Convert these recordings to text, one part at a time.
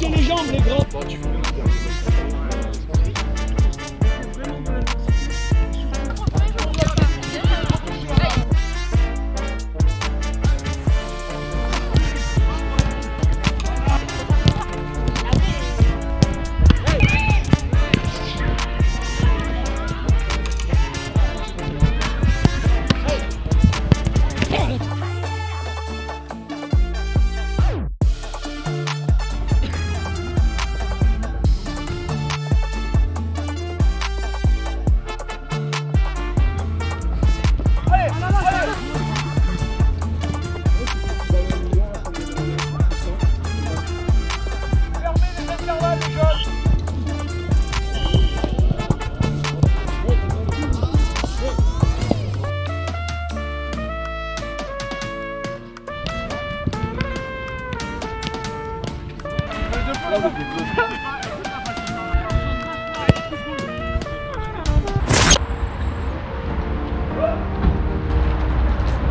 Levez les jambes, les grands.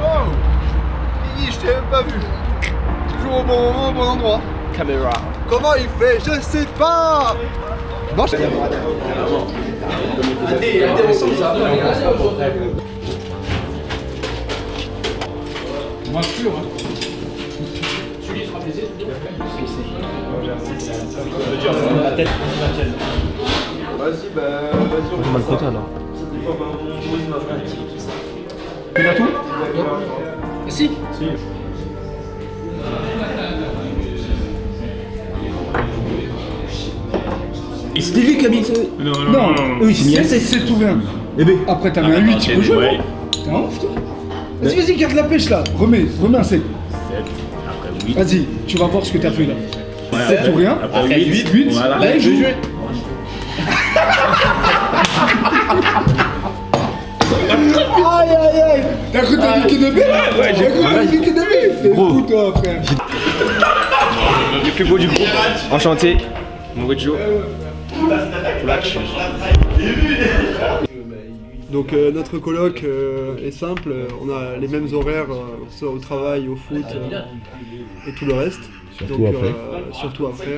Oh, Guigui, je t'ai même pas vu. Toujours au bon moment, au bon endroit. Caméra. Comment il fait? Je sais pas. Bon, je Vas-y, bah, vas-y, on va le côté alors. Tu l'as tout? Si. C'était lui qui a mis ça. Non, oui, c'est tout bien. Eh ben. Après, t'as mis un 8, tu peux jouer. T'es un ouf, toi. Vas-y, garde la pêche là. Remets un 7. Après 8. Vas-y, tu vas voir ce que t'as fait là. 7 ou rien. Après 8. 8. Voilà. Là, il joue. Aïe aïe aïe. T'as cru que t'as niqué de bébé? Ouais, j'ai cru que t'as niqué de bébé. T'es fou toi, frère. Le plus beau du groupe. Enchanté. Mon Joe. Donc notre coloc est simple, on a les mêmes horaires, soit au travail, au foot et tout le reste. Surtout après.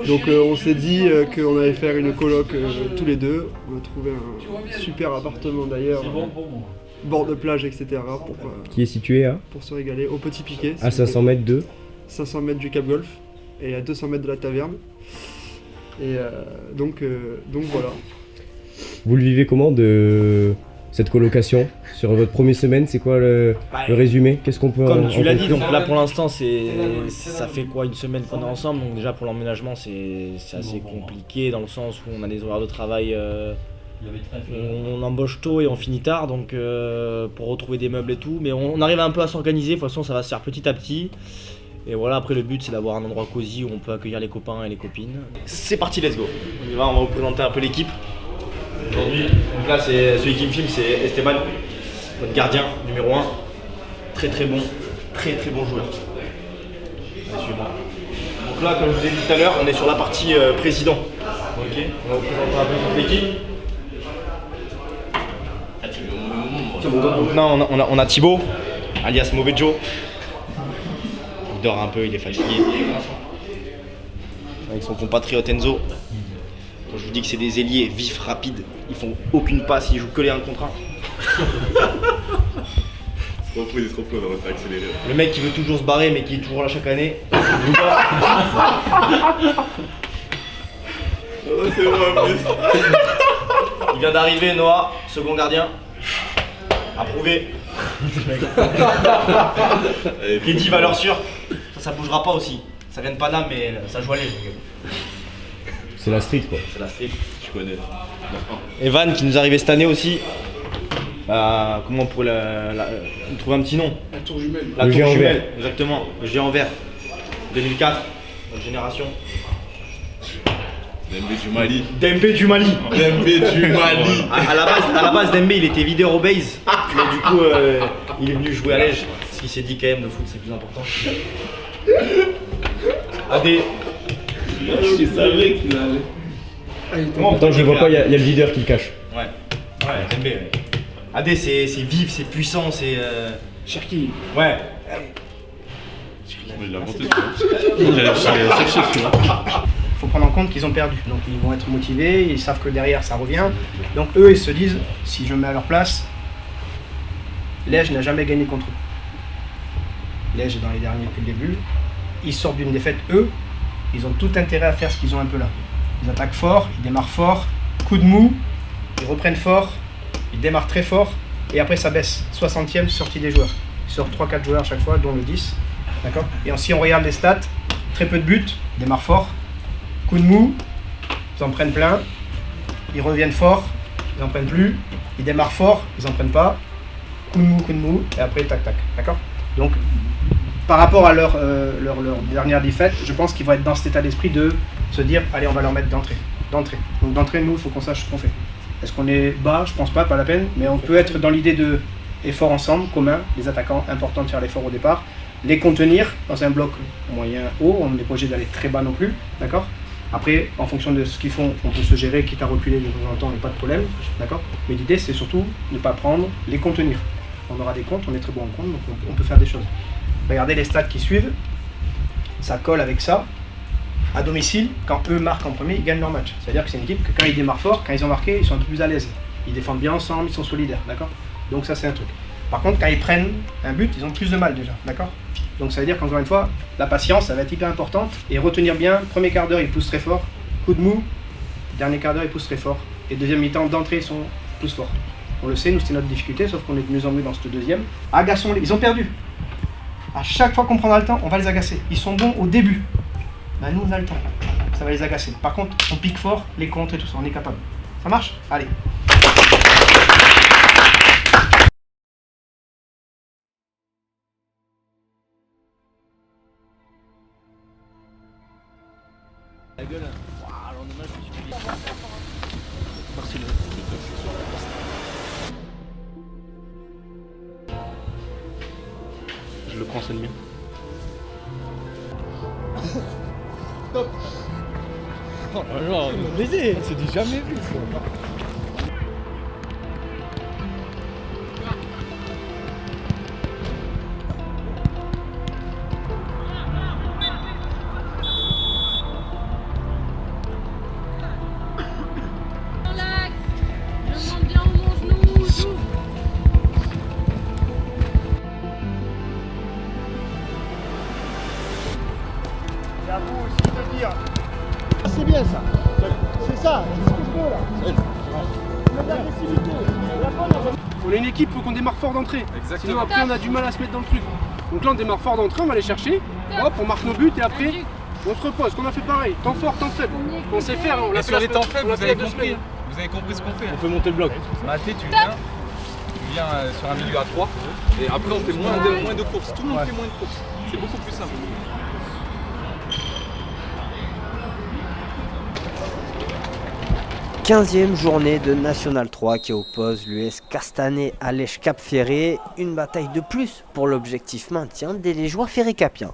Donc on s'est dit qu'on allait faire une coloc tous les deux. On a trouvé un super appartement d'ailleurs, bord de plage, etc. Qui est situé à pour se régaler au Petit Piquet. À 500 mètres de 500 mètres du Cap Golf et à 200 mètres de la taverne. Et donc voilà. Vous le vivez comment de cette colocation sur votre première semaine? C'est quoi le résumé? Qu'est-ce qu'on peut Comme en tu l'as dit, conclure donc là pour l'instant ça fait quoi, une semaine qu'on est ensemble, donc déjà pour l'emménagement c'est assez compliqué dans le sens où on a des horaires de travail, on embauche tôt et on finit tard, donc pour retrouver des meubles et tout, mais on arrive un peu à s'organiser, de toute façon ça va se faire petit à petit. Et voilà, après le but c'est d'avoir un endroit cosy où on peut accueillir les copains et les copines. C'est parti, let's go. On y va, on va vous présenter un peu l'équipe. Aujourd'hui, donc là c'est celui qui me filme, c'est Esteban, notre gardien numéro 1. Très bon joueur. Allez, suis-moi. Donc là, comme je vous ai dit tout à l'heure, on est sur la partie président. Ok, on va vous présenter un peu toute l'équipe. Donc là on a Thibaut, alias Mauvais Joe. Il dort un peu, il est fatigué. Avec son compatriote Enzo. Quand je vous dis que c'est des ailiers vifs, rapides, ils font aucune passe, ils jouent que les 1 contre 1. C'est trop fou, on va accélérer. Le mec qui veut toujours se barrer mais qui est toujours là chaque année. C'est vrai en plus. Il vient d'arriver, Noah, second gardien. Approuvé. Keddy, valeur sûre. Ça bougera pas aussi. Ça vient de Paname mais ça joue à l'aise. C'est la street quoi. C'est la street. Je connais. Evan qui nous est arrivé cette année aussi. Comment on pourrait trouver un petit nom? La tour jumelle. La Le tour géant jumelle, vert. exactement. Le géant vert. 2004, notre génération. Dembé du Mali. Dembé du Mali. Dembé du Mali. À la base, Dembé il était videur au base. Mais du coup, il est venu jouer à l'Ège. Parce qu'il s'est dit quand même le foot c'est plus important. Adé. Je savais qu'il allait. Attends, je le vois pas, il y a le leader qui le cache. Ouais, Dembé. Ouais. Adé c'est vif, c'est puissant, c'est. Cherki. Ouais. Il l'a monté, j'allais chercher celui-là. Il faut prendre en compte qu'ils ont perdu, donc ils vont être motivés, ils savent que derrière ça revient. Donc eux, ils se disent, si je me mets à leur place, Lège n'a jamais gagné contre eux. Lège est dans les derniers depuis le début. Ils sortent d'une défaite, eux, ils ont tout intérêt à faire ce qu'ils ont un peu là. Ils attaquent fort, ils démarrent fort, coup de mou, ils reprennent fort, ils démarrent très fort, et après ça baisse. 60e sortie des joueurs. Ils sortent 3-4 joueurs à chaque fois, dont le 10. D'accord ? Et si on regarde les stats, très peu de buts, ils démarrent fort, coup de mou, ils en prennent plein, ils reviennent fort, ils en prennent plus, ils démarrent fort, ils en prennent pas, coup de mou, et après tac tac, d'accord ? Donc, par rapport à leur dernière défaite, je pense qu'ils vont être dans cet état d'esprit de se dire, allez, on va leur mettre d'entrée. Donc d'entrée, nous, il faut qu'on sache ce qu'on fait. Est-ce qu'on est bas ? Je pense pas la peine, mais on peut être dans l'idée de effort ensemble, commun, les attaquants, important de faire l'effort au départ, les contenir dans un bloc moyen haut, on n'est pas obligé d'aller très bas non plus, d'accord ? Après, en fonction de ce qu'ils font, on peut se gérer, quitte à reculer de temps en temps, il n'y a pas de problème, d'accord ? Mais l'idée, c'est surtout ne pas prendre, les contenir. On aura des comptes, on est très bon en compte, donc on peut faire des choses. Regardez les stats qui suivent, ça colle avec ça. À domicile, quand eux marquent en premier, ils gagnent leur match. C'est-à-dire que c'est une équipe que quand ils démarrent fort, quand ils ont marqué, ils sont un peu plus à l'aise. Ils défendent bien ensemble, ils sont solidaires, d'accord ? Donc ça, c'est un truc. Par contre, quand ils prennent un but, ils ont plus de mal déjà, d'accord ? Donc ça veut dire qu'encore une fois, la patience, ça va être hyper importante. Et retenir bien, premier quart d'heure, ils poussent très fort. Coup de mou, dernier quart d'heure, ils poussent très fort. Et deuxième mi-temps, d'entrée, ils poussent fort. On le sait, nous, c'est notre difficulté, sauf qu'on est de mieux en mieux dans ce deuxième. Agaçons-les, ils ont perdu. À chaque fois qu'on prendra le temps, on va les agacer. Ils sont bons au début. Ben nous, on a le temps. Ça va les agacer. Par contre, on pique fort, les contres et tout ça, on est capable. Ça marche ? Allez. La gueule. Waouh, lendemain, je me suis dit. Merci le. Je le prends, c'est le mien. Stop. Oh là là, baiser, c'est du jamais vu ça. Et à vous aussi de dire, c'est bien ça, c'est ça, c'est ce que je veux là. L'agressivité. On est une équipe, il faut qu'on démarre fort d'entrée. Sinon après on a du mal à se mettre dans le truc. Donc là on démarre fort d'entrée, on va les chercher, hop, on marque nos buts et après on se repose, qu'on a fait pareil, temps fort, temps faible. On sait faire, on l'a fait. Sur les temps faibles, vous avez 2 compris. semaines. Vous avez compris ce qu'on fait. On peut monter le bloc. Mathé, tu viens sur un milieu à 3 et après on fait moins de courses. Tout le monde fait moins de courses. C'est beaucoup plus simple. « 15e journée de National 3 qui oppose l'US Castanet à Lège Cap Ferré. Une bataille de plus pour l'objectif maintien des Légeois ferré-capiens.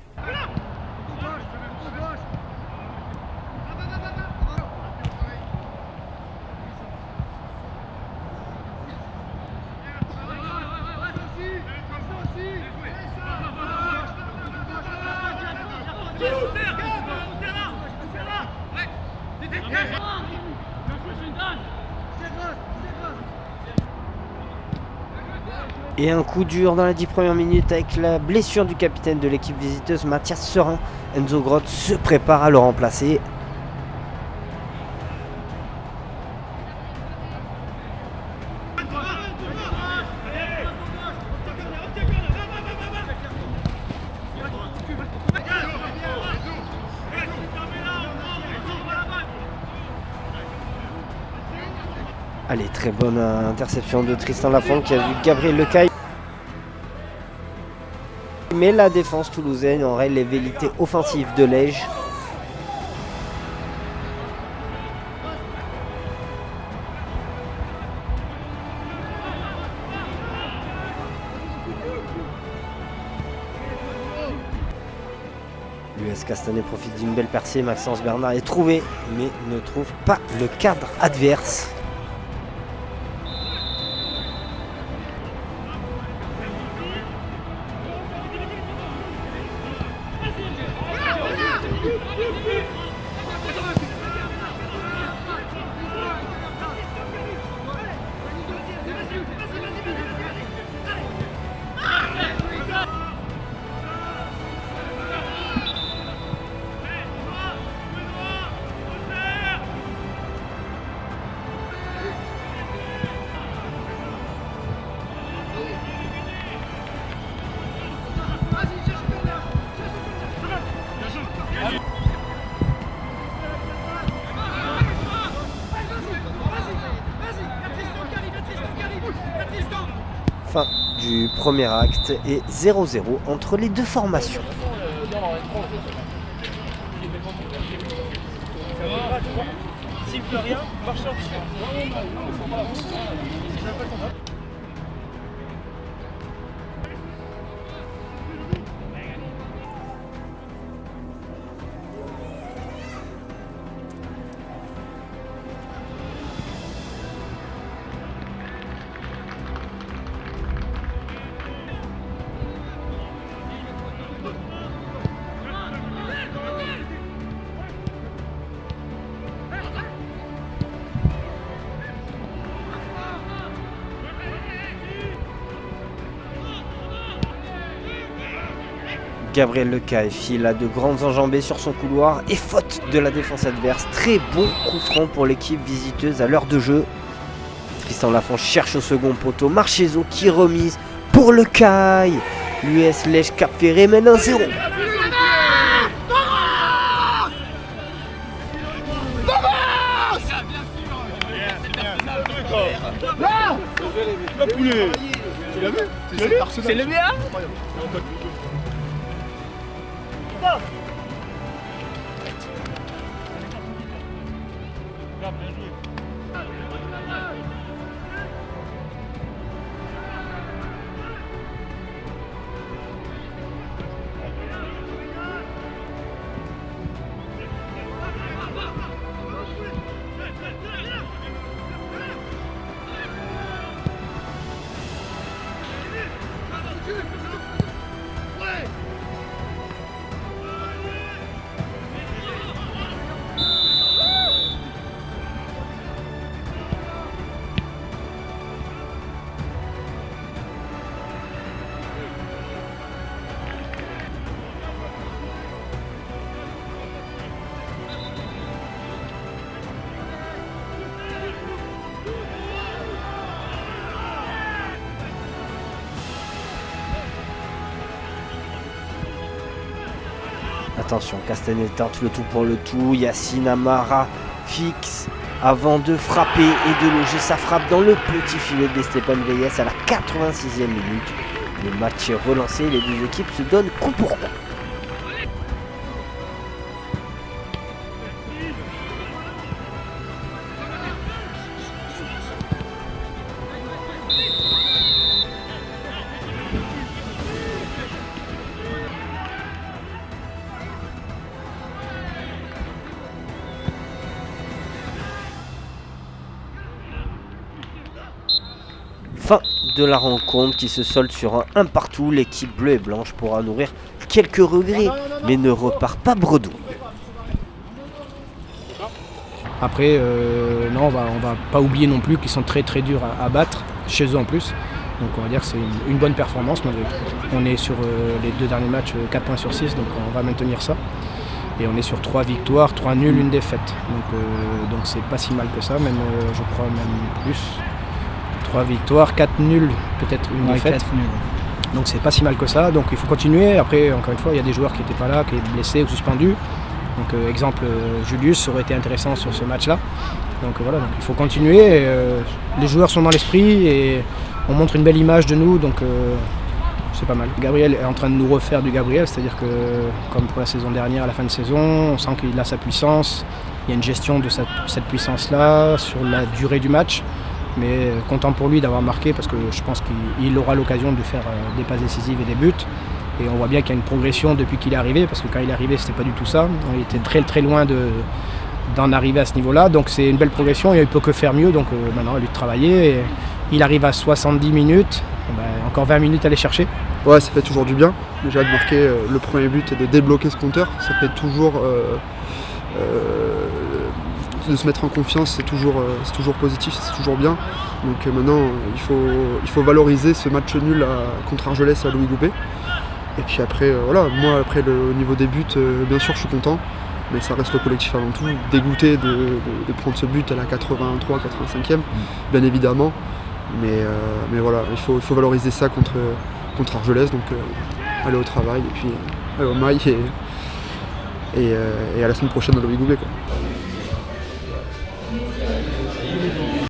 Et un coup dur dans les 10 premières minutes avec la blessure du capitaine de l'équipe visiteuse Mathias Serin. Enzo Groth se prépare à le remplacer. Allez, très bonne interception de Tristan Lafont qui a vu Gabriel Lecaille. Mais la défense toulousaine aurait les velléités offensives de Lège. L'US Castanet profite d'une belle percée. Maxence Bernard est trouvé, mais ne trouve pas le cadre adverse. Fin du premier acte et 0-0 entre les deux formations. Siffle rien, marche en dessous. Gabriel Lecaille file à de grandes enjambées sur son couloir et faute de la défense adverse. Très bon coup franc pour l'équipe visiteuse à l'heure de jeu. Tristan Lafont cherche au second poteau. Marcheseau qui remise pour Lecaille. L'US Lège Cap Ferré mène 1-0. C'est le mien. Attention, Castanet tente le tout pour le tout. Yacine Amara fixe avant de frapper et de loger sa frappe dans le petit filet d'Esteban Veyes à la 86e minute. Le match est relancé, les deux équipes se donnent coup pour coup. Fin de la rencontre qui se solde sur un partout. L'équipe bleue et blanche pourra nourrir quelques regrets, mais ne repart pas bredouille. Après, non, on va pas oublier non plus qu'ils sont très très durs à battre, chez eux en plus. Donc on va dire que c'est une bonne performance malgré tout. On est sur les deux derniers matchs 4 points sur 6, donc on va maintenir ça. Et on est sur 3 victoires, 3 nuls, 1 défaite. Donc c'est pas si mal que ça, même je crois même plus. 3 victoires, 4 nuls, peut-être une défaite. Donc c'est pas si mal que ça, donc il faut continuer. Après, encore une fois, il y a des joueurs qui n'étaient pas là, qui étaient blessés ou suspendus. Donc exemple, Julius aurait été intéressant sur ce match-là. Donc voilà, donc il faut continuer. Les joueurs sont dans l'esprit et on montre une belle image de nous, donc c'est pas mal. Gabriel est en train de nous refaire du Gabriel, c'est-à-dire que comme pour la saison dernière, à la fin de saison, on sent qu'il a sa puissance. Il y a une gestion de cette puissance-là sur la durée du match. Mais content pour lui d'avoir marqué parce que je pense qu'il aura l'occasion de faire des passes décisives et des buts. Et on voit bien qu'il y a une progression depuis qu'il est arrivé, parce que quand il est arrivé, c'était pas du tout ça. On était très très loin d'en arriver à ce niveau-là. Donc c'est une belle progression et il ne peut que faire mieux. Donc maintenant, à lui de travailler. Et il arrive à 70 minutes encore 20 minutes à aller chercher. Ouais, ça fait toujours du bien. Déjà de marquer le premier but et de débloquer ce compteur, ça fait toujours de se mettre en confiance, c'est toujours positif, c'est toujours bien. Donc maintenant, il faut valoriser ce match nul contre Argelès à Louis Goubet. Et puis après, voilà, moi après au niveau des buts, bien sûr je suis content, mais ça reste le collectif avant tout. Dégoûté de prendre ce but à la 83, 85e, bien évidemment. Mais voilà, il faut valoriser ça contre Argelès, donc aller au travail et puis aller au mail et à la semaine prochaine à Louis Goubet, quoi.